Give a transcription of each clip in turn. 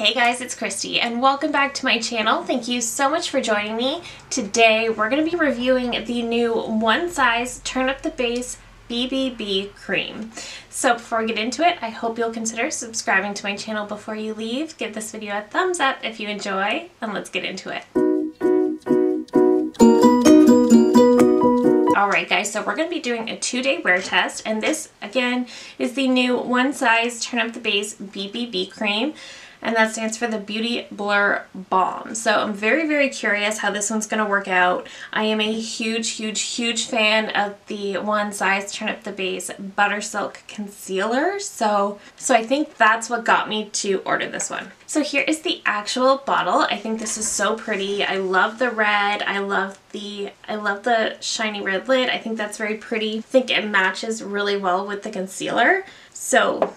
Hey guys, it's Christy and welcome back to my channel. Thank you so much for joining me. Today we're going to be reviewing the new One Size Turn Up the Base BBB cream. So before we get into it, I hope you'll consider subscribing to my channel before you leave. Give this video a thumbs up if you enjoy, and let's get into it. Alright guys, so we're going to be doing a 2-day wear test, and this again is the new One Size Turn Up the Base BBB cream. And that stands for the Beauty Blur Balm. So I'm very curious how this one's going to work out. I am a huge fan of the One Size Turn Up the Base Butter Silk Concealer. So I think that's what got me to order this one. So here is the actual bottle. I think this is so pretty. I love the red. I love the shiny red lid. I think that's very pretty. I think it matches really well with the concealer. So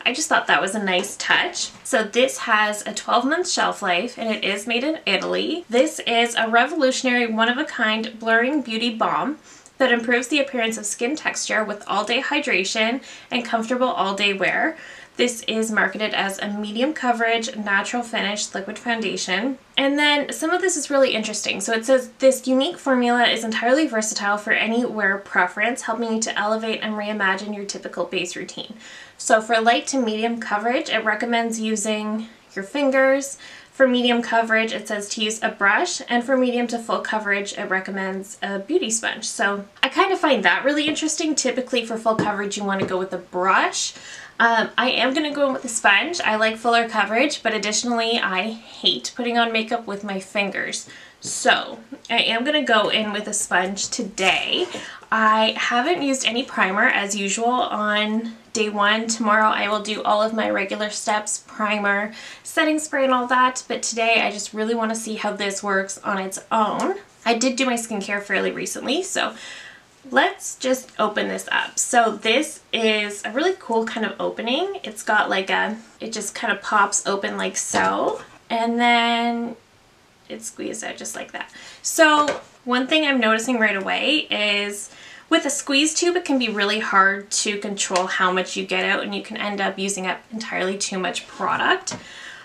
I just thought that was a nice touch. So this has a 12-month shelf life and it is made in Italy. This is a revolutionary one-of-a-kind blurring beauty balm that improves the appearance of skin texture with all-day hydration and comfortable all-day wear. This is marketed as a medium coverage, natural finish liquid foundation. And then some of this is really interesting. So it says this unique formula is entirely versatile for any wear preference, helping you to elevate and reimagine your typical base routine. So for light to medium coverage, it recommends using your fingers. For medium coverage, it says to use a brush, and for medium to full coverage, it recommends a beauty sponge. So I kind of find that really interesting. Typically for full coverage, you want to go with a brush. I am going to go in with a sponge. I like fuller coverage, but additionally, I hate putting on makeup with my fingers. So I am going to go in with a sponge today. I haven't used any primer as usual on day one. Tomorrow I will do all of my regular steps, primer, setting spray and all that, but today I just really want to see how this works on its own. I did do my skincare fairly recently, so let's just open this up. So this is a really cool kind of opening. It's got like it just kind of pops open like so, and then it squeezes out just like that. So one thing I'm noticing right away is with a squeeze tube, it can be really hard to control how much you get out, and you can end up using up entirely too much product.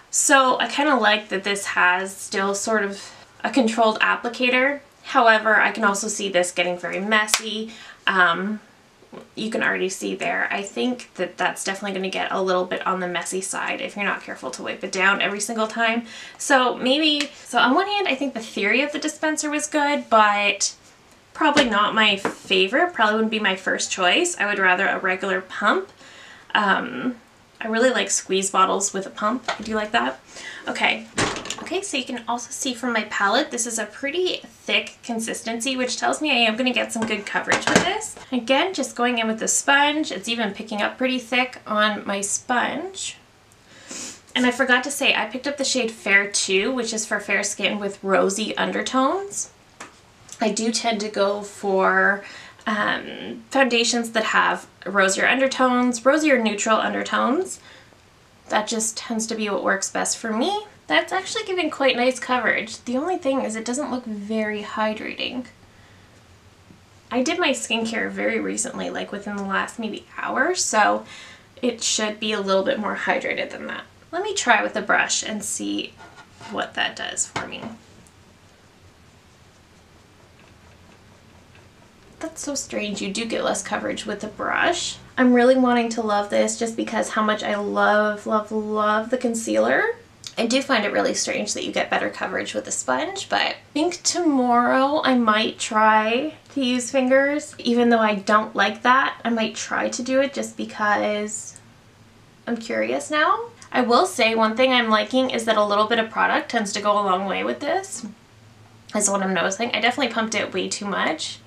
So I kind of like that this has still sort of a controlled applicator. However, I can also see this getting very messy. You can already see there. I think that that's definitely going to get a little bit on the messy side if you're not careful to wipe it down every single time. So on one hand, I think the theory of the dispenser was good, but probably not my favorite. Probably wouldn't be my first choice. I would rather a regular pump. I really like squeeze bottles with a pump. I do like that. Okay, so you can also see from my palette, this is a pretty thick consistency, which tells me I am going to get some good coverage with this. Again, just going in with the sponge. It's even picking up pretty thick on my sponge. And I forgot to say, I picked up the shade Fair 2, which is for fair skin with rosy undertones. I do tend to go for foundations that have rosier undertones, rosier neutral undertones. That just tends to be what works best for me. That's actually giving quite nice coverage. The only thing is it doesn't look very hydrating. I did my skincare very recently, like within the last maybe hour, so it should be a little bit more hydrated than that. Let me try with a brush and see what that does for me. That's so strange. You do get less coverage with a brush. I'm really wanting to love this just because how much I love the concealer. I do find it really strange that you get better coverage with a sponge, but I think tomorrow I might try to use fingers. Even though I don't like that, I might try to do it just because I'm curious now. I will say one thing I'm liking is that a little bit of product tends to go a long way with this. That's what I'm noticing. I definitely pumped it way too much,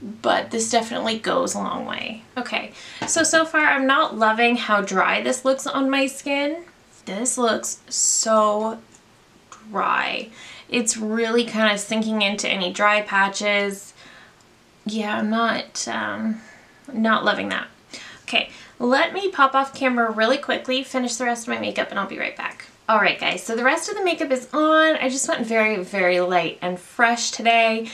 but this definitely goes a long way. Okay, so far I'm not loving how dry this looks on my skin. This looks so dry. It's really kind of sinking into any dry patches. Yeah, I'm not loving that. Okay, let me pop off camera really quickly, finish the rest of my makeup, and I'll be right back. Alright guys, so the rest of the makeup is on. I just went very light and fresh today.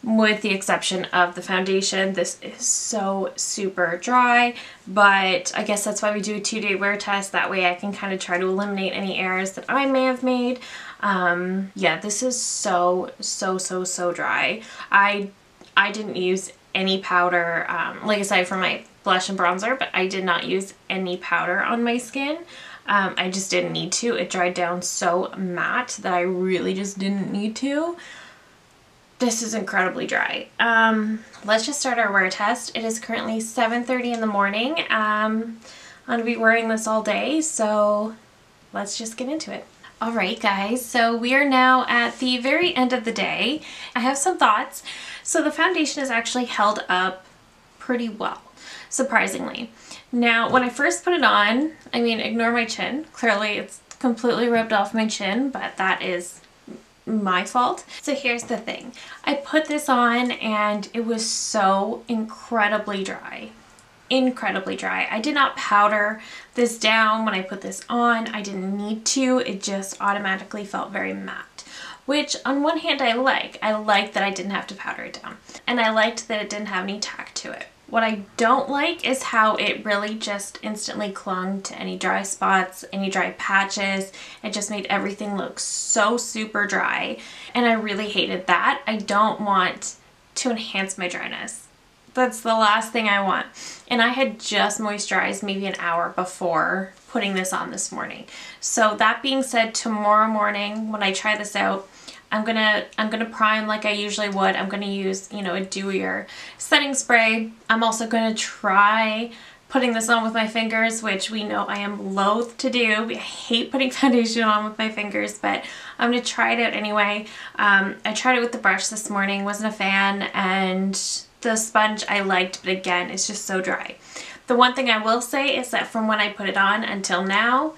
with the exception of the foundation. This is so super dry, but I guess that's why we do a 2-day wear test. That way I can kind of try to eliminate any errors that I may have made. Yeah, this is so dry. I didn't use any powder, like aside from my blush and bronzer, but I did not use any powder on my skin. I just didn't need to. It dried down so matte that I really just didn't need to. This is incredibly dry. Let's just start our wear test. It is currently 7:30 in the morning. I'm gonna be wearing this all day, so let's just get into it. Alright guys, so we are now at the very end of the day. I have some thoughts. So the foundation is actually held up pretty well, surprisingly. Now, when I first put it on, I mean, ignore my chin. Clearly it's completely rubbed off my chin, but that is my fault. So here's the thing. I put this on and it was so incredibly dry. Incredibly dry. I did not powder this down when I put this on. I didn't need to. It just automatically felt very matte, which on one hand I like. I liked that I didn't have to powder it down, and I liked that it didn't have any tack to it. What I don't like is how it really just instantly clung to any dry spots, any dry patches. It just made everything look so super dry, and I really hated that. I don't want to enhance my dryness. That's the last thing I want. And I had just moisturized maybe an hour before putting this on this morning. So that being said, tomorrow morning when I try this out, I'm gonna prime like I usually would. I'm gonna use, you know, a dewier setting spray. I'm also gonna try putting this on with my fingers, which we know I am loath to do. I hate putting foundation on with my fingers, but I'm gonna try it out anyway. I tried it with the brush this morning, wasn't a fan, and the sponge I liked, but again, it's just so dry. The one thing I will say is that from when I put it on until now,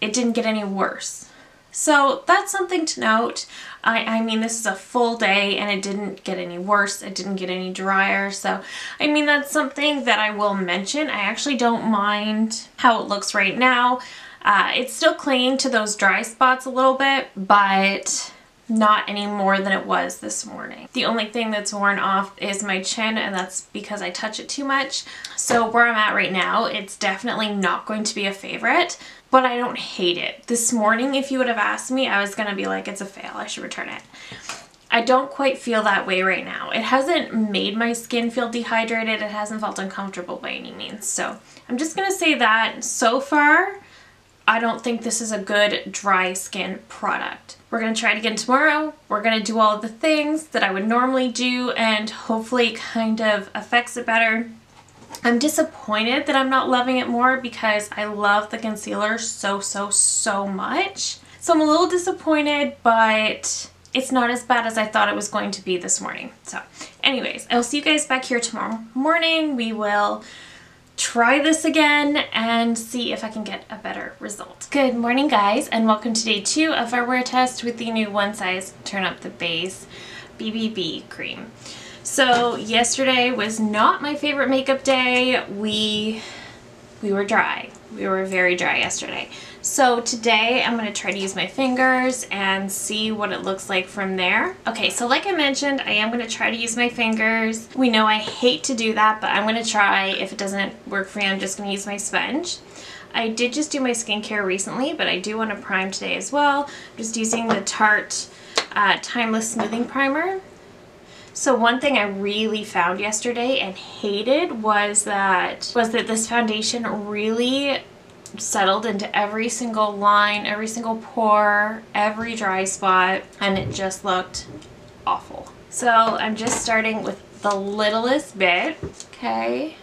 it didn't get any worse. So that's something to note. I mean, this is a full day and it didn't get any worse. It didn't get any drier. So, I mean, that's something that I will mention. I actually don't mind how it looks right now. It's still clinging to those dry spots a little bit, but not any more than it was this morning. The only thing that's worn off is my chin, and that's because I touch it too much. So where I'm at right now, it's definitely not going to be a favorite, but I don't hate it. This morning, if you would have asked me, I was gonna be like, it's a fail, I should return it. I don't quite feel that way right now. It hasn't made my skin feel dehydrated. It hasn't felt uncomfortable by any means. So I'm just gonna say that so far, I don't think this is a good dry skin product. We're gonna try it again tomorrow. We're gonna do all of the things that I would normally do, and hopefully it kind of affects it better. I'm disappointed that I'm not loving it more because I love the concealer so much. So I'm a little disappointed, but it's not as bad as I thought it was going to be this morning. So anyways, I'll see you guys back here tomorrow morning. We will try this again and see if I can get a better result. Good morning guys, and welcome to day 2 of our wear test with the new One Size Turn Up the Base BBB cream. So yesterday was not my favorite makeup day. We were dry. We were very dry yesterday. So today I'm going to try to use my fingers and see what it looks like from there. Okay, so like I mentioned, I am going to try to use my fingers. We know I hate to do that, but I'm going to try. If it doesn't work for me, I'm just going to use my sponge. I did just do my skincare recently, but I do want to prime today as well. I'm just using the Tarte Timeless Smoothing Primer. So one thing I really found yesterday and hated was that this foundation really settled into every single line, every single pore, every dry spot, and it just looked awful. So I'm just starting with the littlest bit, okay?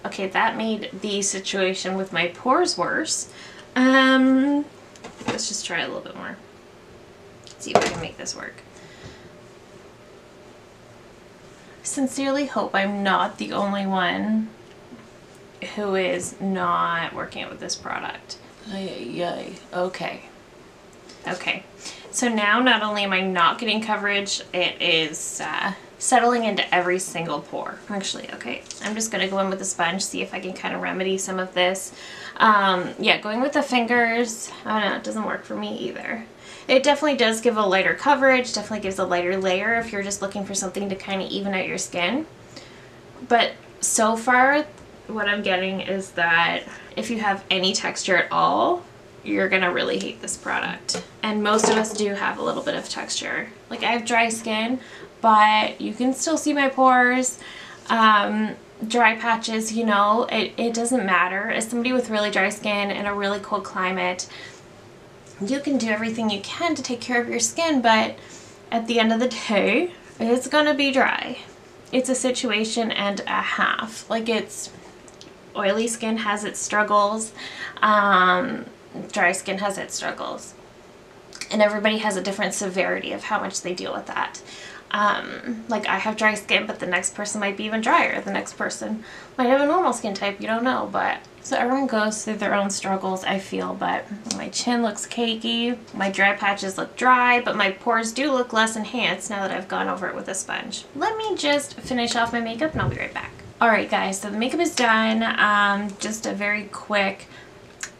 Okay, that made the situation with my pores worse. Let's just try a little bit more. See if I can make this work. Sincerely hope I'm not the only one who is not working out with this product. Okay. Okay, so now not only am I not getting coverage, it is settling into every single pore. Actually, okay, I'm just gonna go in with a sponge, see if I can kind of remedy some of this. Yeah, going with the fingers, I don't know, it doesn't work for me either. It definitely does give a lighter coverage, definitely gives a lighter layer if you're just looking for something to kind of even out your skin. But so far, what I'm getting is that if you have any texture at all, you're gonna really hate this product. And most of us do have a little bit of texture. Like, I have dry skin, but you can still see my pores. Dry patches, you know, it doesn't matter. As somebody with really dry skin in a really cold climate, you can do everything you can to take care of your skin, but at the end of the day, it's gonna be dry. It's a situation and a half. Like, it's oily skin has its struggles, dry skin has its struggles, and everybody has a different severity of how much they deal with that. Like, I have dry skin, but the next person might be even drier. The next person might have a normal skin type, you don't know. But so everyone goes through their own struggles, I feel. But my chin looks cakey, my dry patches look dry, but my pores do look less enhanced now that I've gone over it with a sponge. Let me just finish off my makeup and I'll be right back. Alright guys, so the makeup is done. Just a very quick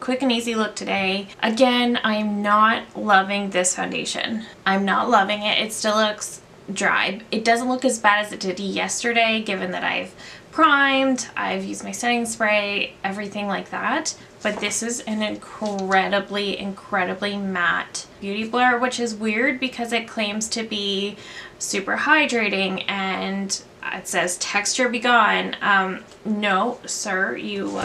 and easy look today. Again, I'm not loving this foundation. I'm not loving it. It still looks dry. It doesn't look as bad as it did yesterday, given that I've primed, I've used my setting spray, everything like that. But this is an incredibly matte beauty blur, which is weird because it claims to be super hydrating and it says texture be gone. No, sir, you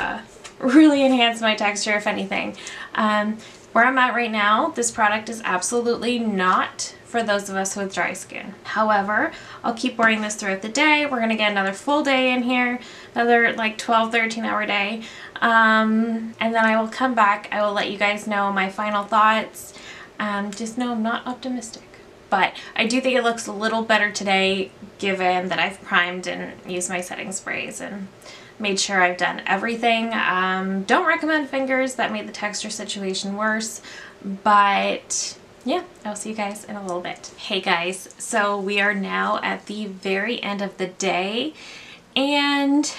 really enhance my texture, if anything. Where I'm at right now, this product is absolutely not for those of us with dry skin. However, I'll keep wearing this throughout the day. We're gonna get another full day in here, another like 12-13 hour day. And then I will come back. I will let you guys know my final thoughts. Just know I'm not optimistic. But I do think it looks a little better today, given that I've primed and used my setting sprays and made sure I've done everything. Don't recommend fingers. That made the texture situation worse. But yeah, I'll see you guys in a little bit. Hey guys, so we are now at the very end of the day and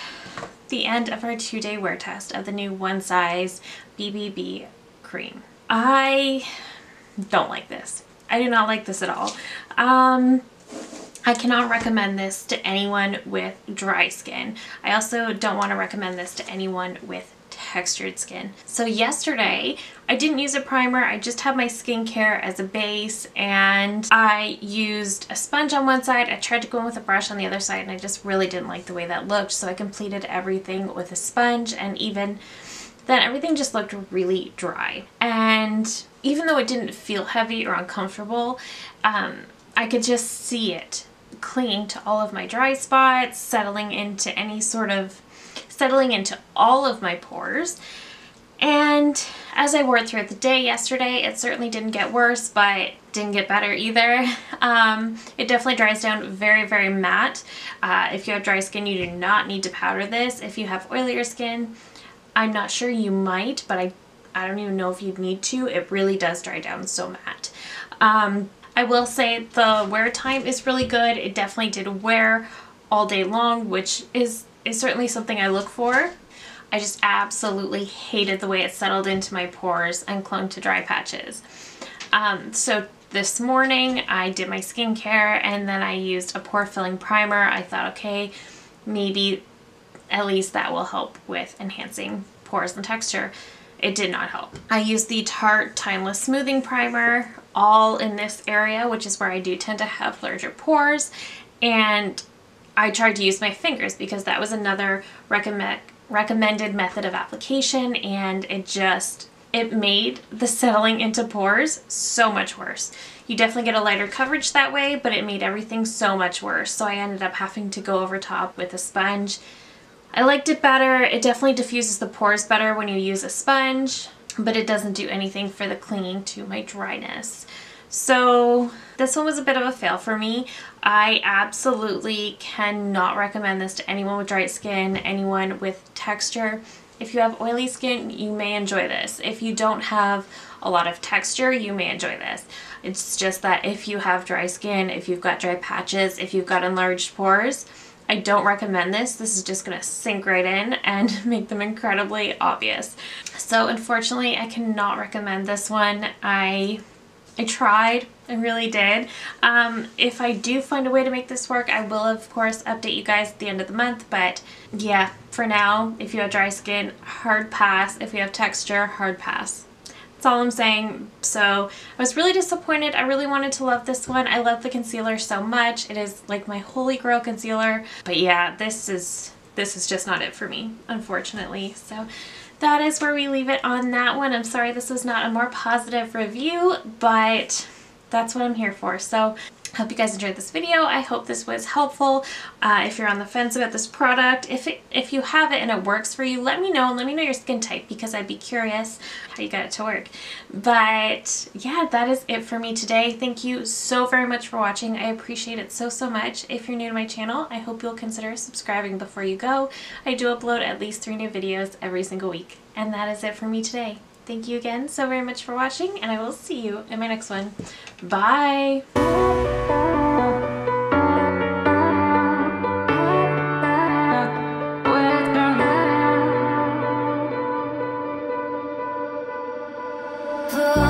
the end of our 2-day wear test of the new One Size BBB cream. I don't like this. I do not like this at all. I cannot recommend this to anyone with dry skin. I also don't want to recommend this to anyone with textured skin. So yesterday I didn't use a primer, I just had my skincare as a base and I used a sponge on one side, I tried to go in with a brush on the other side and I just really didn't like the way that looked, so I completed everything with a sponge, and even then everything just looked really dry. And even though it didn't feel heavy or uncomfortable, I could just see it clinging to all of my dry spots, settling into all of my pores. And as I wore it throughout the day yesterday, it certainly didn't get worse, but didn't get better either. It definitely dries down very matte. If you have dry skin, you do not need to powder this. If you have oilier skin, I'm not sure, you might, but I don't even know if you'd need to. It really does dry down so matte. I will say the wear time is really good. It definitely did wear all day long, which is certainly something I look for. I just absolutely hated the way it settled into my pores and clung to dry patches. So this morning I did my skincare and then I used a pore filling primer. I thought, okay, maybe at least that will help with enhancing pores and texture. It did not help. I used the Tarte Timeless Smoothing Primer all in this area, which is where I do tend to have larger pores, and I tried to use my fingers because that was another recommended method of application, and it made the settling into pores so much worse. You definitely get a lighter coverage that way, but it made everything so much worse. So I ended up having to go over top with a sponge. I liked it better. It definitely diffuses the pores better when you use a sponge, but it doesn't do anything for the clinging to my dryness. So this one was a bit of a fail for me. I absolutely cannot recommend this to anyone with dry skin, anyone with texture. If you have oily skin, you may enjoy this. If you don't have a lot of texture, you may enjoy this. It's just that if you have dry skin, if you've got dry patches, if you've got enlarged pores, I don't recommend this. This is just gonna sink right in and make them incredibly obvious. So unfortunately, I cannot recommend this one. I tried, I really did. If I do find a way to make this work, I will of course update you guys at the end of the month, but yeah, for now, if you have dry skin, hard pass. If you have texture, hard pass. That's all I'm saying. So I was really disappointed. I really wanted to love this one. I love the concealer so much. It is like my holy grail concealer. But yeah, this is just not it for me, unfortunately. So that is where we leave it on that one. I'm sorry this was not a more positive review, but that's what I'm here for. So I hope you guys enjoyed this video. I hope this was helpful. If you're on the fence about this product, if you have it and it works for you, let me know, and let me know your skin type, because I'd be curious how you got it to work. But yeah, that is it for me today. Thank you so very much for watching. I appreciate it so much. If you're new to my channel, I hope you'll consider subscribing before you go. I do upload at least 3 new videos every single week. And that is it for me today. Thank you again so very much for watching, and I will see you in my next one. Bye! For